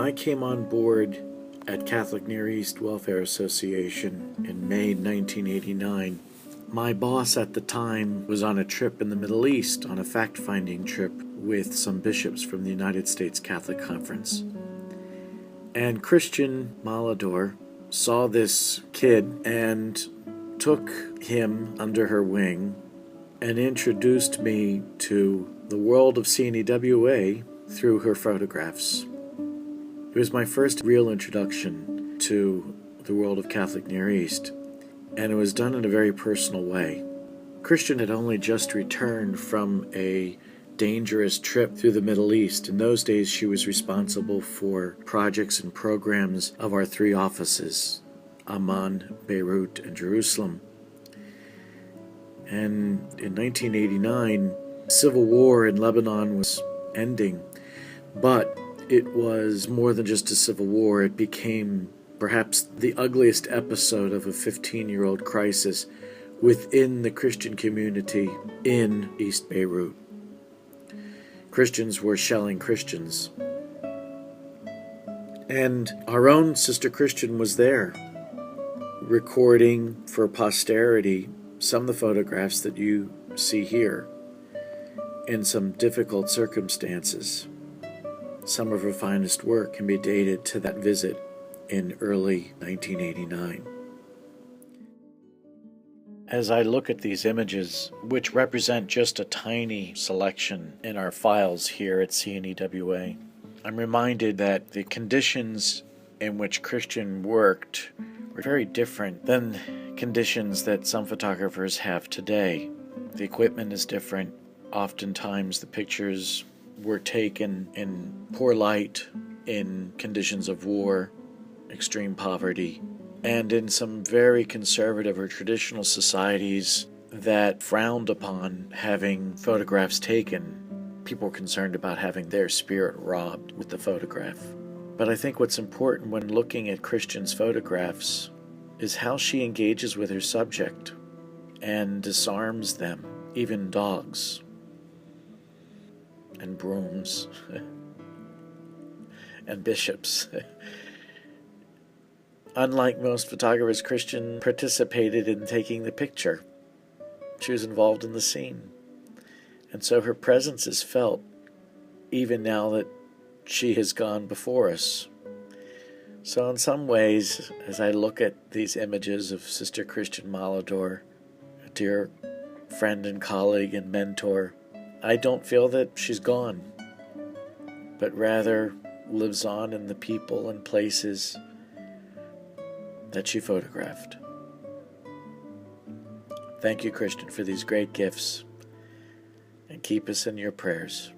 I came on board at Catholic Near East Welfare Association in May 1989, my boss at the time was on a trip in the Middle East, on a fact-finding trip with some bishops from the United States Catholic Conference. And Christian Malador saw this kid and took him under her wing and introduced me to the world of CNEWA through her photographs. It was my first real introduction to the world of Catholic Near East, and it was done in a very personal way. Christian had only just returned from a dangerous trip through the Middle East. In those days, she was responsible for projects and programs of our three offices, Amman, Beirut, and Jerusalem. And in 1989, civil war in Lebanon was ending, but it was more than just a civil war. It became perhaps the ugliest episode of a 15-year-old crisis within the Christian community in East Beirut. Christians were shelling Christians. And our own Sister Christian was there, recording for posterity some of the photographs that you see here in some difficult circumstances. Some of her finest work can be dated to that visit in early 1989. As I look at these images, which represent just a tiny selection in our files here at CNEWA, I'm reminded that the conditions in which Christian worked were very different than conditions that some photographers have today. The equipment is different. Oftentimes the pictures were taken in poor light, in conditions of war, extreme poverty, and in some very conservative or traditional societies that frowned upon having photographs taken. People were concerned about having their spirit robbed with the photograph. But I think what's important when looking at Christian's photographs is how she engages with her subject and disarms them, even dogs and brooms and bishops. Unlike most photographers, Christian participated in taking the picture. She was involved in the scene. And so her presence is felt even now that she has gone before us. So in some ways, as I look at these images of Sister Christian Malador, a dear friend and colleague and mentor, I don't feel that she's gone, but rather lives on in the people and places that she photographed. Thank you, Christian, for these great gifts, and keep us in your prayers.